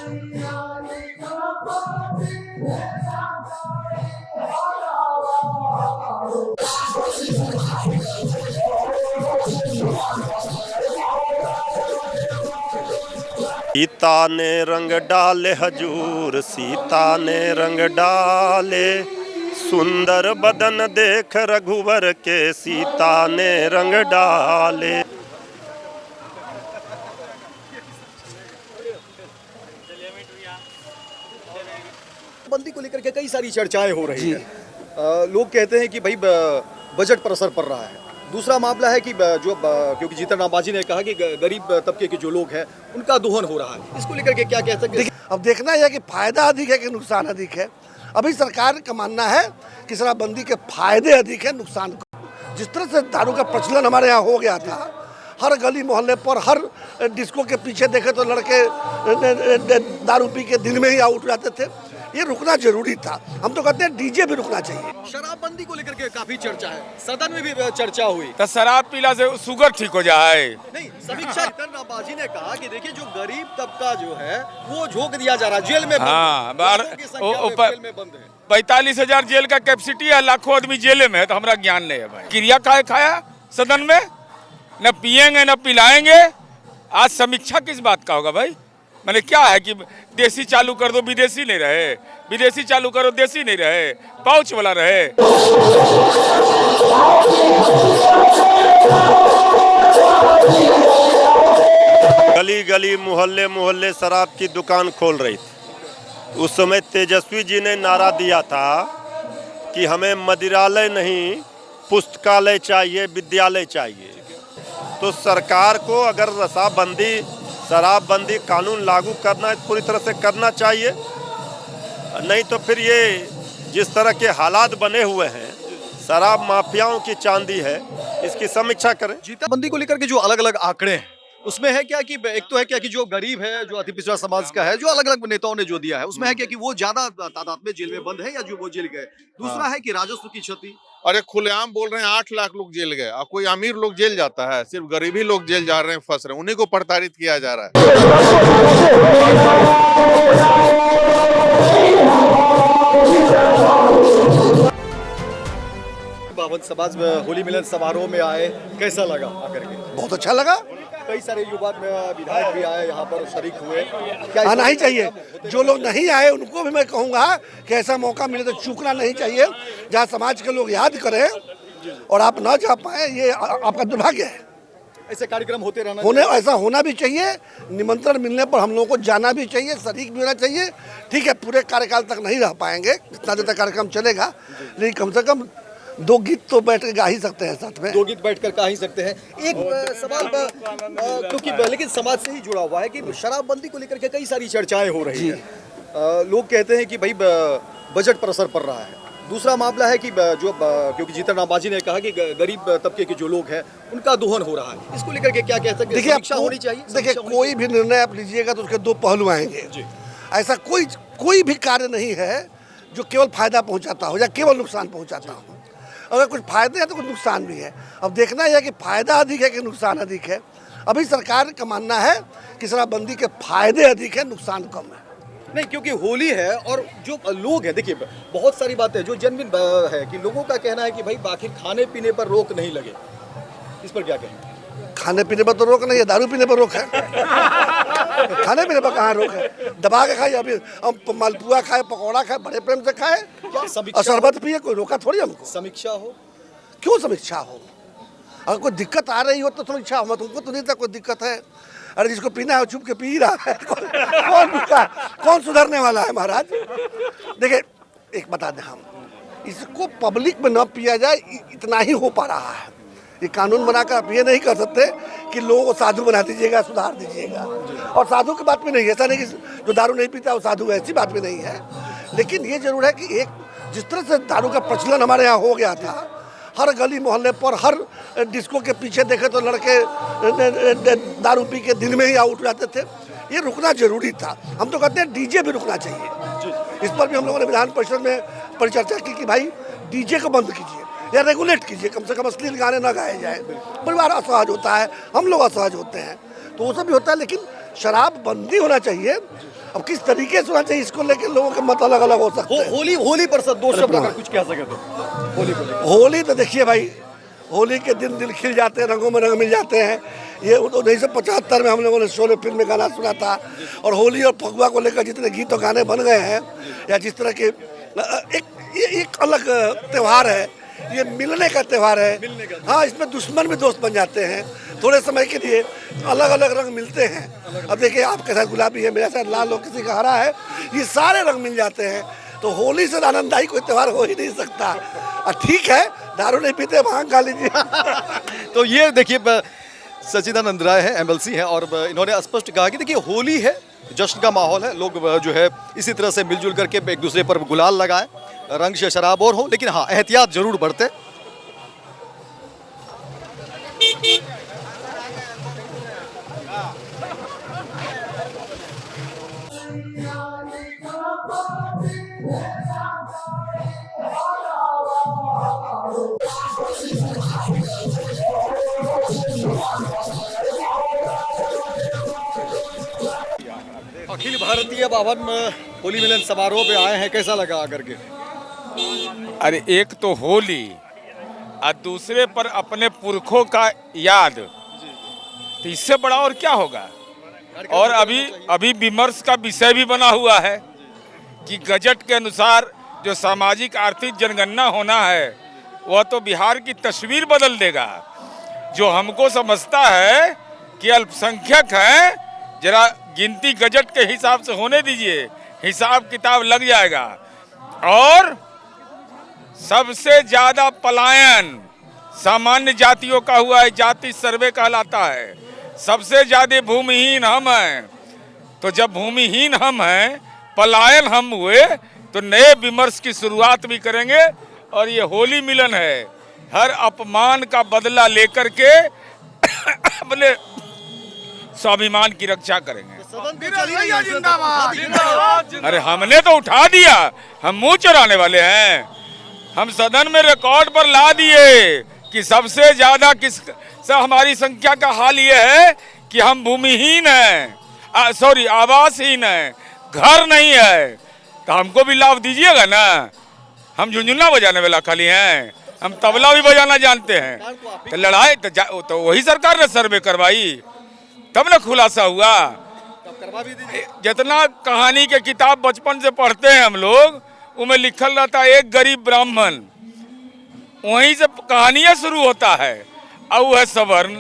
सीता ने रंग डाले हजूर, सीता ने रंग डाले, सुंदर बदन देख रघुवर के, सीता ने रंग डाले। बंदी को लेकर के कई सारी चर्चाएं हो रही है। लोग कहते हैं कि भाई बजट पर असर पड़ रहा है। दूसरा मामला है कि जो क्योंकि जीतन राम मांझी ने कहा कि गरीब तबके के जो लोग हैं उनका दोहन हो रहा है। इसको लेकर के क्या कह सकते हैं? अब देखना है कि फायदा अधिक है कि नुकसान अधिक है। अभी सरकार का मानना है कि शराबबंदी के फायदे अधिक है नुकसान को। जिस तरह से दारू का प्रचलन हमारे यहाँ हो गया था, हर गली मोहल्ले पर हर डिस्को के पीछे देखे तो लड़के दारू पी के दिन में ही आउट जाते थे। ये रुकना जरूरी था। हम तो कहते हैं डीजे भी रुकना चाहिए। शराबबंदी को लेकर के काफी चर्चा है, सदन में भी चर्चा हुई। तो शराब पीला से शुगर ठीक हो जाए? नहीं, समीक्षा जीतन राम मांझी ने कहा कि देखिए जो गरीब तबका जो है वो झोंक दिया जा रहा है, जेल में जेल में बंद है। 45,000 जेल का कैपेसिटी है, लाखों आदमी जेल में है, तो हमारा ज्ञान नहीं है भाई। क्रिया खाया सदन में, न पियेंगे न पिलाएंगे। आज समीक्षा किस बात का होगा भाई? मैंने क्या है कि देसी चालू कर दो विदेशी नहीं रहे, विदेशी चालू करो देसी नहीं रहे, पाउच वाला रहे। गली गली मोहल्ले मोहल्ले शराब की दुकान खोल रही थी। उस समय तेजस्वी जी ने नारा दिया था कि हमें मदिरालय नहीं पुस्तकालय चाहिए, विद्यालय चाहिए। तो सरकार को अगर शराबबंदी कानून लागू करना है, पूरी तरह से करना चाहिए। नहीं तो फिर ये जिस तरह के हालात बने हुए हैं, शराब माफियाओं की चांदी है, इसकी समीक्षा करें। जीताबंदी को लेकर के जो अलग अलग आंकड़े हैं उसमें है क्या कि एक तो है क्या कि जो गरीब है, जो अति पिछड़ा समाज का है, जो अलग अलग नेताओं ने जो दिया है उसमें है क्या कि वो ज्यादा तादाद में जेल में बंद है या जो वो जेल गए। दूसरा है कि राजस्व की क्षति। अरे खुलेआम बोल रहे हैं 8 लाख लोग जेल गए, और कोई अमीर लोग जेल जाता है? सिर्फ गरीबी लोग जेल जा रहे हैं, फंस रहे हैं, उन्हीं को प्रताड़ित किया जा रहा है। बावन समाज में होली मिलन समारोह में आए, कैसा लगा आकर के? बहुत अच्छा लगा। कई सारे युवा विधायक भी आए, यहाँ पर शरीक हुए। आना ही चाहिए। जो लोग नहीं आए उनको भी मैं कहूँगा कि ऐसा मौका मिले तो चूकना नहीं चाहिए। जहाँ समाज के लोग याद करें और आप ना जा पाए, ये आपका दुर्भाग्य है। ऐसे कार्यक्रम होते रहना ऐसा होना भी चाहिए। निमंत्रण मिलने पर हम लोगों को जाना भी चाहिए, शरीक भी होना चाहिए। ठीक है, पूरे कार्यकाल तक नहीं रह पाएंगे, जितना देर तक कार्यक्रम चलेगा, लेकिन कम से कम 2 गीत तो बैठ कर गा ही सकते हैं साथ में। 2 गीत बैठकर गा ही सकते हैं। एक सवाल क्योंकि लेकिन समाज से ही जुड़ा हुआ है कि शराबबंदी को लेकर के कई सारी चर्चाएं हो रही है। लोग कहते हैं कि भाई बजट पर असर पड़ रहा है। दूसरा मामला है कि जो क्योंकि जीतन राम मांझी ने कहा कि गरीब तबके के जो लोग हैं उनका दोहन हो रहा है। इसको लेकर के क्या कह सकते हैं? समीक्षा होनी चाहिए। देखिए, कोई भी निर्णय आप लीजिएगा तो उसके 2 पहलू आएंगे। ऐसा कोई भी कार्य नहीं है जो केवल फायदा पहुंचाता हो या केवल नुकसान पहुंचाता हो। अगर कुछ फायदे हैं तो कुछ नुकसान भी है। अब देखना है कि फायदा अधिक है कि नुकसान अधिक है। अभी सरकार का मानना है कि शराबबंदी के फायदे अधिक है, नुकसान कम है। नहीं, क्योंकि होली है और जो लोग हैं, देखिए बहुत सारी बातें जो जेन्युइन है कि लोगों का कहना है कि भाई आखिर खाने पीने पर रोक नहीं लगे। इस पर क्या कहें? खाने पीने पर तो रोक नहीं है, दारू पीने पर रोक है। खाने पीने पर कहाँ रोक है? दबा के खाए, अभी हम मालपुआ खाए, पकौड़ा खाए, बड़े प्रेम से खाए, और शरबत पिए, कोई रोका थोड़ी हमको। समीक्षा हो? क्यों समीक्षा हो? अगर कोई दिक्कत आ रही हो तो समीक्षा हो। तुमको तो नहीं था कोई दिक्कत है। अरे जिसको पीना है चुप के पी रहा है। कौन सुधरने वाला है महाराज? देखिए, एक बता दें, हम इसको पब्लिक में न पिया जाए, इतना ही हो पा रहा है। ये कानून बनाकर आप ये नहीं कर सकते कि लोगों को साधु बना दीजिएगा, सुधार दीजिएगा। और साधु की बात भी नहीं है, ऐसा नहीं कि जो दारू नहीं पीता वो साधु है, ऐसी बात भी नहीं है। लेकिन ये जरूर है कि एक जिस तरह से दारू का प्रचलन हमारे यहाँ हो गया था, हर गली मोहल्ले पर हर डिस्को के पीछे देखे तो लड़के दारू पी के दिन में ही आउट जाते थे। ये रुकना जरूरी था। हम तो कहते हैं डीजे भी रुकना चाहिए। इस पर भी हम लोगों ने विधान परिषद में परिचर्चा की कि भाई डीजे को बंद कीजिए या रेगुलेट कीजिए, कम से कम अश्लील गाने ना गाए जाए। परिवार असहज होता है, हम लोग असहज होते हैं, तो वो सब भी होता है। लेकिन शराब बंदी होना चाहिए। अब किस तरीके से होना चाहिए इसको लेकर लोगों के मत अलग अलग हो सकते हैं। होली पर सर दो शब्द अगर कुछ कह सके तो होली को लेकर। होली तो देखिए भाई, होली के दिन दिल खिल जाते हैं, रंगों में रंग मिल जाते हैं। ये 1975 में हम लोगों ने शोले फिल्म में गाना सुना था। और होली और फगुआ को लेकर जितने गीत और गाने बन गए हैं, या जिस तरह के एक अलग त्यौहार है, ये मिलने का त्यौहार है। हाँ, इसमें दुश्मन भी दोस्त बन जाते हैं थोड़े समय के लिए, अलग अलग रंग मिलते हैं। अब देखिए, आपके साथ गुलाबी है, मेरे साथ लाल हो, किसी का हरा है, ये सारे रंग मिल जाते हैं। तो होली से आनंददायी कोई त्यौहार हो ही नहीं सकता। ठीक है, दारू नहीं पीते, भांग खा लीजिए। तो ये देखिए सच्चिदानंद राय है, एमएलसी हैं, और इन्होंने स्पष्ट कहा कि देखिए होली है, जश्न का माहौल है, लोग जो है इसी तरह से मिलजुल करके एक दूसरे पर गुलाल लगाएं, रंग से शराब और हो, लेकिन हाँ एहतियात जरूर बरते। अखिल भारतीय बावन होली मिलन समारोह पे आए हैं, कैसा लगा आकर के? अरे एक तो होली और दूसरे पर अपने पुरखों का याद, तो इससे बड़ा और क्या होगा। और अभी विमर्श का विषय भी बना हुआ है कि गजट के अनुसार जो सामाजिक आर्थिक जनगणना होना है वह तो बिहार की तस्वीर बदल देगा। जो हमको समझता है कि अल्पसंख्यक है, जरा गिनती गजट के हिसाब से होने दीजिए, हिसाब किताब लग जाएगा। और सबसे ज्यादा पलायन सामान्य जातियों का हुआ है, जाति सर्वे कहलाता है। सबसे ज्यादा भूमिहीन हम हैं। तो जब भूमिहीन हम हैं, पलायन हम हुए, तो नए विमर्श की शुरुआत भी करेंगे। और ये होली मिलन है, हर अपमान का बदला लेकर के अपने स्वाभिमान की रक्षा करेंगे। अरे हमने तो उठा दिया, हम मुंह चुराने वाले हैं। हम सदन में रिकॉर्ड पर ला दिए कि सबसे ज्यादा हमारी संख्या का हाल ये है कि हम भूमिहीन हैं, सॉरी आवासहीन हैं, घर नहीं है। तो हमको भी लाभ दीजिएगा ना। हम झुंझुना बजाने वाला खाली हैं, हम तबला भी बजाना जानते हैं। तो लड़ाई तो वही सरकार ने सर्वे करवाई, तब ना खुलासा हुआ। जितना कहानी के किताब बचपन से पढ़ते हैं हम लोग, उसमें लिखल रहता है एक गरीब ब्राह्मण, वहीं से कहानियां शुरू होता है। और वह है सवर्ण,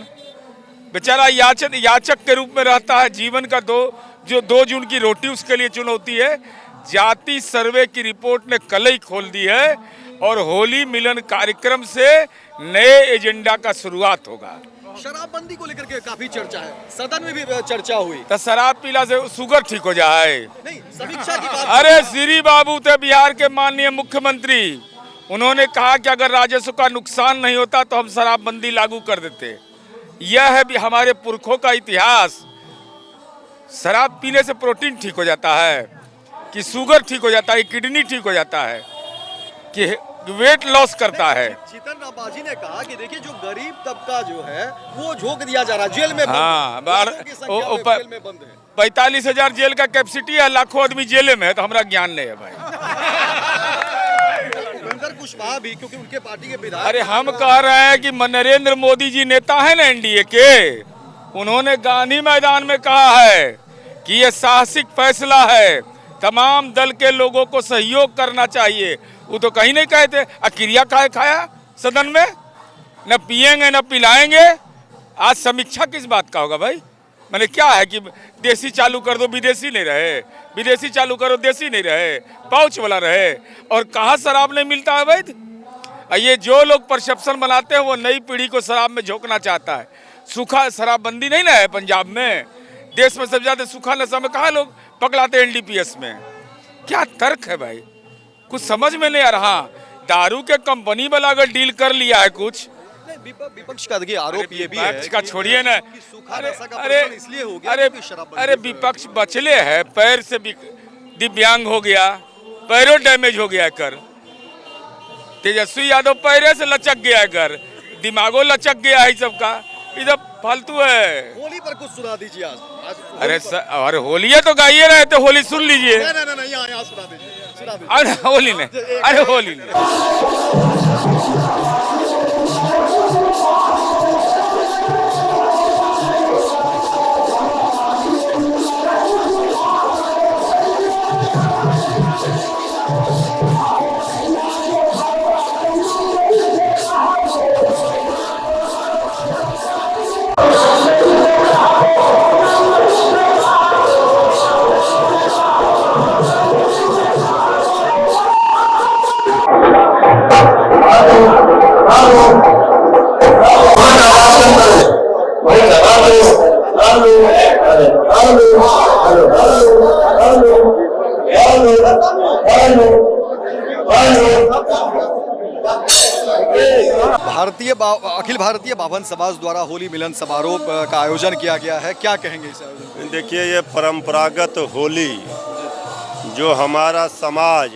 बेचारा याचक के रूप में रहता है। जीवन का 2 जून की रोटी उसके लिए चुनौती है। जाति सर्वे की रिपोर्ट ने कल ही खोल दी है और होली मिलन कार्यक्रम से नए एजेंडा का शुरुआत होगा। शराबबंदी को लेकर के काफी चर्चा है, सदन में भी चर्चा हुई। तो शराब पीला से शुगर ठीक हो जाए? नहीं, समीक्षा की बात। अरे श्री बाबू थे बिहार के माननीय मुख्यमंत्री, उन्होंने कहा कि अगर राजस्व का नुकसान नहीं होता तो हम शराबबंदी लागू कर देते। यह है भी हमारे पुरखों का इतिहास। शराब पीने से प्रोटीन ठीक हो जाता है, कि शुगर ठीक हो जाता है, किडनी ठीक हो जाता है, कि वेट लॉस करता है। जीतन राम मांझी ने कहा कि देखिए जो गरीब तबका जो है वो झोंक दिया जा रहा है, जेल में बंद है। हाँ, जेल में बंद है। 45,000 जेल का कैपेसिटी है, लाखों आदमी जेल में है, तो हमारा ज्ञान नहीं है भाई। उपेंद्र कुशवाहा भी, क्योंकि उनके पार्टी के विधायक। अरे हम कह रहे हैं कि नरेंद्र मोदी जी नेता है ना एनडीए के, उन्होंने गांधी मैदान में कहा है कि ये साहसिक फैसला है, तमाम दल के लोगों को सहयोग करना चाहिए। वो तो कहीं नहीं कहे थे। क्रिया खाया सदन में, न पिएंगे न पिलाएंगे। आज समीक्षा किस बात का होगा भाई? मैंने क्या है कि देसी चालू कर दो विदेशी नहीं रहे, विदेशी चालू करो देसी नहीं रहे, पाउच वाला रहे। और कहाँ शराब नहीं मिलता है भाई? ये जो लोग परसेप्शन बनाते हैं वो नई पीढ़ी को शराब में झोंकना चाहता है। सूखा शराबबंदी नहीं ना है पंजाब में, देश में सबसे ज्यादा सूखा नशा में कहाँ लोग पकड़ाते हैं एनडीपीएस में। क्या तर्क है भाई? कुछ समझ में नहीं आ रहा। दारू के कंपनी वाला अगर डील कर लिया है कुछ, विपक्ष का देखिए आरोप ये भी है का छोड़िए ना। अरे विपक्ष बचले है, पैर से दिव्यांग हो गया, पैरों डैमेज हो गया कर। तेजस्वी यादव पैरे से लचक गया कर, दिमागो लचक गया है सबका। इधर फालतू है। होली पर कुछ सुना दीजिए आज। अरे होली है तो गाइए रहे तो होली सुन लीजिए। नहीं यहाँ सुना दीजिए। अरे होली नहीं, अरे होली नहीं। अखिल भारतीय बावन समाज द्वारा होली मिलन समारोह का आयोजन किया गया है, क्या कहेंगे इस आयोजन में? देखिए, ये परंपरागत होली जो हमारा समाज,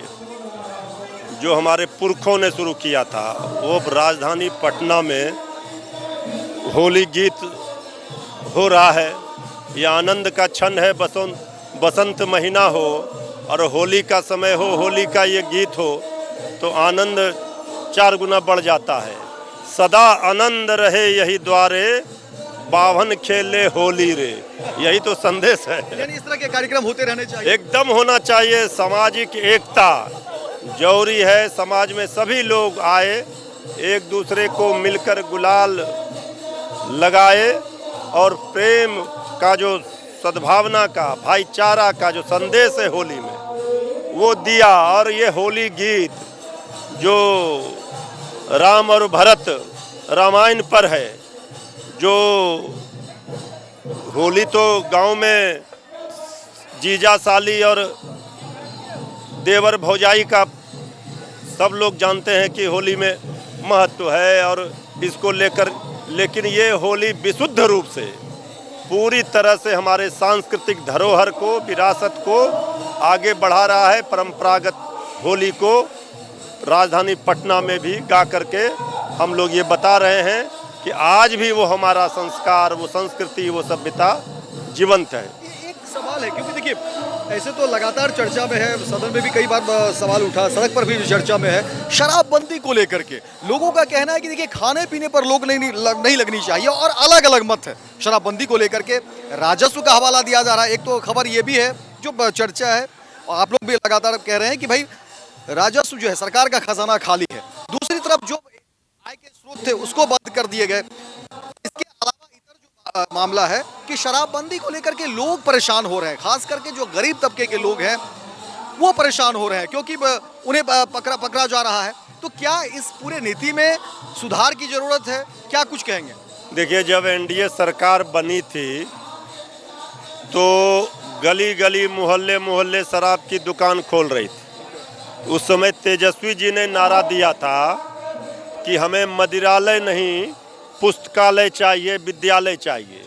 जो हमारे पुरखों ने शुरू किया था, वो राजधानी पटना में होली गीत हो रहा है। ये आनंद का क्षण है, बसंत महीना हो और होली का समय हो, होली का ये गीत हो तो आनंद 4 गुना बढ़ जाता है। सदा आनंद रहे यही द्वारे, बावन खेले होली रे, यही तो संदेश है। यानी इस तरह के कार्यक्रम होते रहने चाहिए। एकदम होना चाहिए। सामाजिक एकता जरूरी है, समाज में सभी लोग आए, एक दूसरे को मिलकर गुलाल लगाए और प्रेम का जो सद्भावना का, भाईचारा का जो संदेश है होली में, वो दिया। और ये होली गीत जो राम और भरत रामायण पर है, जो होली तो गांव में जीजा साली और देवर भौजाई का सब लोग जानते हैं कि होली में महत्व है और इसको लेकर, लेकिन ये होली विशुद्ध रूप से पूरी तरह से हमारे सांस्कृतिक धरोहर को, विरासत को आगे बढ़ा रहा है। परंपरागत होली को राजधानी पटना में भी गा करके हम लोग ये बता रहे हैं कि आज भी वो हमारा संस्कार, वो संस्कृति, वो सभ्यता जीवंत है। एक सवाल है, क्योंकि देखिए ऐसे तो लगातार चर्चा में है, सदन में भी कई बार सवाल उठा, सड़क पर भी चर्चा में है, शराबबंदी को लेकर के लोगों का कहना है कि देखिए खाने पीने पर लोग नहीं लगनी चाहिए और अलग अलग मत है शराबबंदी को लेकर के। राजस्व का हवाला दिया जा रहा है, एक तो खबर ये भी है जो चर्चा है और आप लोग भी लगातार कह रहे हैं कि भाई राजस्व जो है, सरकार का खजाना खाली है। दूसरी तरफ जो आय के स्रोत थे उसको बंद कर दिए गए। इसके अलावा इधर जो मामला है कि शराबबंदी को लेकर के लोग परेशान हो रहे हैं, खास करके जो गरीब तबके के लोग हैं वो परेशान हो रहे हैं क्योंकि उन्हें पकड़ा जा रहा है। तो क्या इस पूरे नीति में सुधार की जरूरत है, क्या कुछ कहेंगे? देखिए, जब एनडीए सरकार बनी थी तो गली गली, मोहल्ले मोहल्ले शराब की दुकान खोल रही थी। उस समय तेजस्वी जी ने नारा दिया था कि हमें मदिरालय नहीं, पुस्तकालय चाहिए, विद्यालय चाहिए।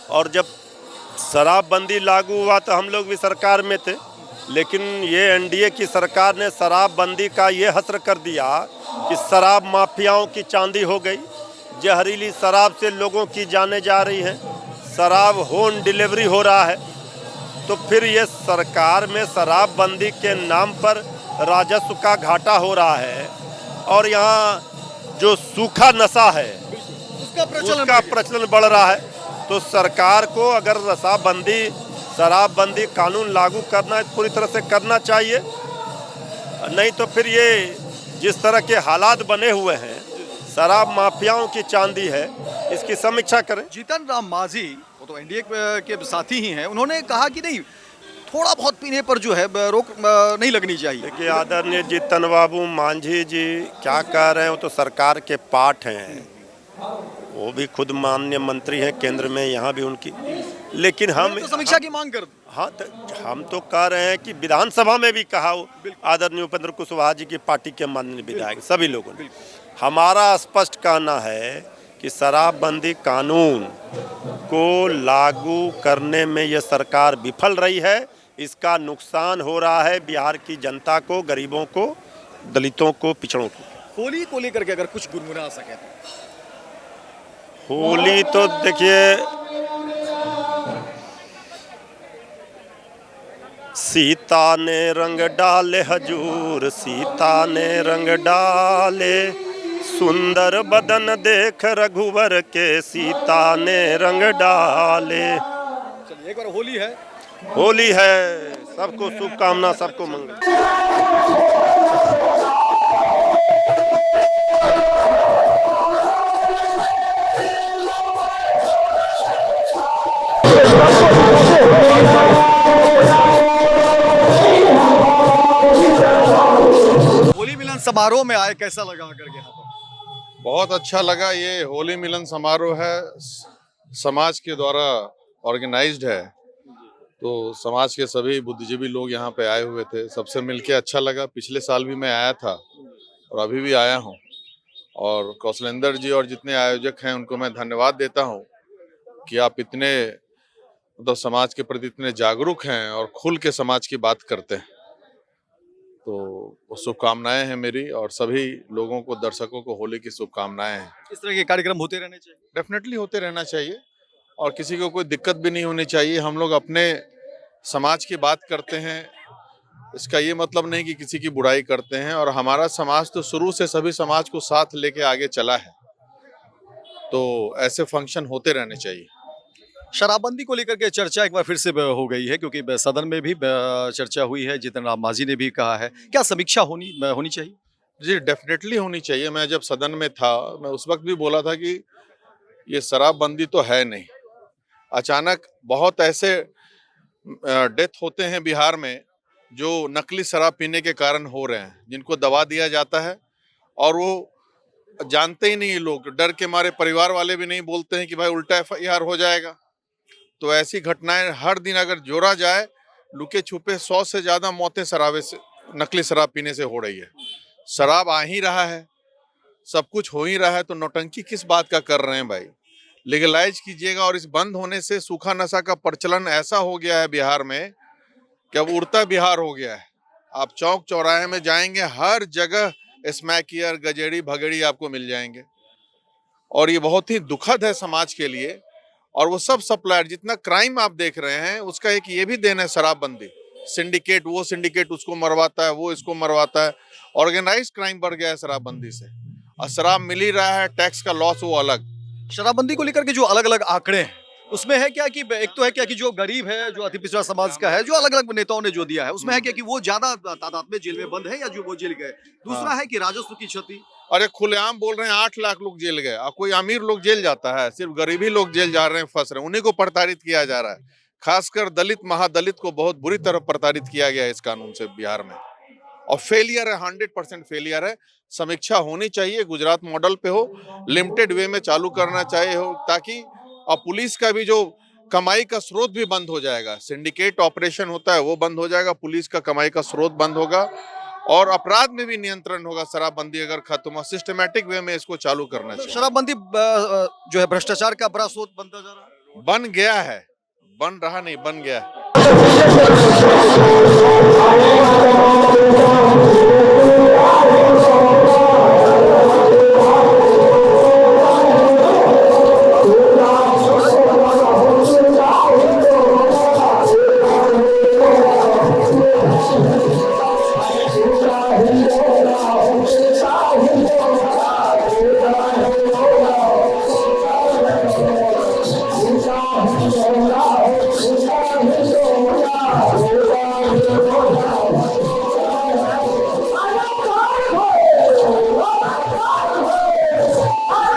और जब शराबबंदी लागू हुआ तो हम लोग भी सरकार में थे, लेकिन ये एनडीए की सरकार ने शराबबंदी का ये हस्र कर दिया कि शराब माफियाओं की चांदी हो गई। जहरीली शराब से लोगों की जानें जा रही हैं, शराब होम डिलीवरी हो रहा है। तो फिर ये सरकार में शराबबंदी के नाम पर राजस्व का घाटा हो रहा है और यहाँ जो सूखा नशा है उसका प्रचलन बढ़ रहा है। तो सरकार को अगर शराबबंदी कानून लागू करना है पूरी तरह से करना चाहिए, नहीं तो फिर ये जिस तरह के हालात बने हुए हैं, शराब माफियाओं की चांदी है, इसकी समीक्षा करें। जीतन राम मांझी, वो तो एनडीए के साथी ही हैं, उन्होंने कहा कि नहीं, थोड़ा बहुत पीने पर जो है रोक नहीं लगनी चाहिए। देखिए, आदरणीय जीतन बाबू मांझी जी क्या कह रहे हैं, वो तो सरकार के पाठ हैं, वो भी खुद माननीय मंत्री हैं केंद्र में, यहाँ भी उनकी, लेकिन हम तो समीक्षा की मांग कर। हाँ, तो हम तो कह रहे हैं कि विधानसभा में भी कहा आदरणीय उपेंद्र कुशवाहा जी की पार्टी के माननीय विधायक सभी लोगों ने, हमारा स्पष्ट कहना है कि शराबबंदी कानून को लागू करने में यह सरकार विफल रही है। इसका नुकसान हो रहा है बिहार की जनता को, गरीबों को, दलितों को, पिछड़ों को। होली को लेकर के अगर कुछ गुनगुना सके होली तो देखिए सीता ने रंग डाले हजूर, सीता ने रंग डाले, सुंदर बदन देख रघुवर के, सीता ने रंग डाले। चलिए एक बार होली है। होली है, सबको शुभकामना, सबको मंगल। होली मिलन समारोह में आए, कैसा लगा आकर के यहाँ पर? बहुत अच्छा लगा। ये होली मिलन समारोह है, समाज के द्वारा ऑर्गेनाइज्ड है, तो समाज के सभी बुद्धिजीवी लोग यहाँ पे आए हुए थे। सबसे मिलके अच्छा लगा। पिछले साल भी मैं आया था और अभी भी आया हूँ, और कौशलेंद्र जी और जितने आयोजक हैं उनको मैं धन्यवाद देता हूँ कि आप इतने मतलब समाज के प्रति इतने जागरूक हैं और खुल के समाज की बात करते हैं। तो शुभकामनाएं हैं मेरी, और सभी लोगों को, दर्शकों को होली की शुभकामनाएं हैं। इस तरह के कार्यक्रम होते रहने चाहिए। डेफिनेटली होते रहना चाहिए, और किसी को कोई दिक्कत भी नहीं होनी चाहिए। हम लोग अपने समाज की बात करते हैं, इसका ये मतलब नहीं कि किसी की बुराई करते हैं, और हमारा समाज तो शुरू से सभी समाज को साथ लेके आगे चला है, तो ऐसे फंक्शन होते रहने चाहिए। शराबबंदी को लेकर के चर्चा एक बार फिर से हो गई है, क्योंकि सदन में भी चर्चा हुई है। जितिन राम मांझी ने भी कहा है, क्या समीक्षा होनी चाहिए? जी डेफिनेटली होनी चाहिए। मैं जब सदन में था, मैं उस वक्त भी बोला था कि ये शराबबंदी तो है नहीं। अचानक बहुत ऐसे डेथ होते हैं बिहार में जो नकली शराब पीने के कारण हो रहे हैं, जिनको दबा दिया जाता है और वो जानते ही नहीं। ये लोग डर के मारे, परिवार वाले भी नहीं बोलते हैं कि भाई उल्टा FIR हो जाएगा। तो ऐसी घटनाएं हर दिन अगर जोड़ा जाए, लुके छुपे 100 से ज्यादा मौतें शराबे से, नकली शराब पीने से हो रही है। शराब आ ही रहा है, सब कुछ हो ही रहा है, तो नौटंकी किस बात का कर रहे हैं भाई? लीगलाइज कीजिएगा। और इस बंद होने से सूखा नशा का प्रचलन ऐसा हो गया है बिहार में कि अब उड़ता बिहार हो गया है। आप चौक चौराहे में जाएंगे, हर जगह स्मैकियर, गजेड़ी, भगेड़ी आपको मिल जाएंगे, और ये बहुत ही दुखद है समाज के लिए। और वो सब सप्लायर, जितना क्राइम आप देख रहे हैं, उसका एक ये भी देन है शराबबंदी। सिंडिकेट, वो सिंडिकेट उसको मरवाता है, वो इसको मरवाता है। ऑर्गेनाइज्ड क्राइम बढ़ गया है शराबबंदी से, और शराब मिल ही रहा है, टैक्स का लॉस वो अलग। शराबबंदी को लेकर के जो अलग अलग आंकड़े हैं, उसमें है क्या कि एक तो है क्या कि जो गरीब है, जो अति पिछड़ा समाज का है, जो अलग अलग नेताओं ने जो दिया है, उसमें है क्या कि वो ज्यादा तादाद में जेल में बंद है या जो वो जेल गए। दूसरा है कि राजस्व की क्षति। अरे खुलेआम बोल रहे हैं 8 लाख लोग जेल गए, और कोई अमीर लोग जेल जाता है? सिर्फ गरीबी लोग जेल जा रहे हैं, फंस रहे हैं, उन्हीं को प्रताड़ित किया जा रहा है। खासकर दलित, महादलित को बहुत बुरी तरह प्रताड़ित किया गया है इस कानून से बिहार में, और फेलियर है, 100% फेलियर है। समीक्षा होनी चाहिए, गुजरात मॉडल पे हो, लिमिटेड वे में चालू करना चाहिए हो, ताकि अब पुलिस का भी जो कमाई का स्रोत भी बंद हो जाएगा। सिंडिकेट ऑपरेशन होता है वो बंद हो जाएगा, पुलिस का कमाई का स्रोत बंद होगा, और अपराध में भी नियंत्रण होगा। शराबबंदी अगर खत्म हो, सिस्टमेटिक वे में इसको चालू करना चाहिए। शराबबंदी जो है भ्रष्टाचार का बड़ा स्रोत बनता जा रहा है। बन गया है, बन रहा नहीं, बन गया है।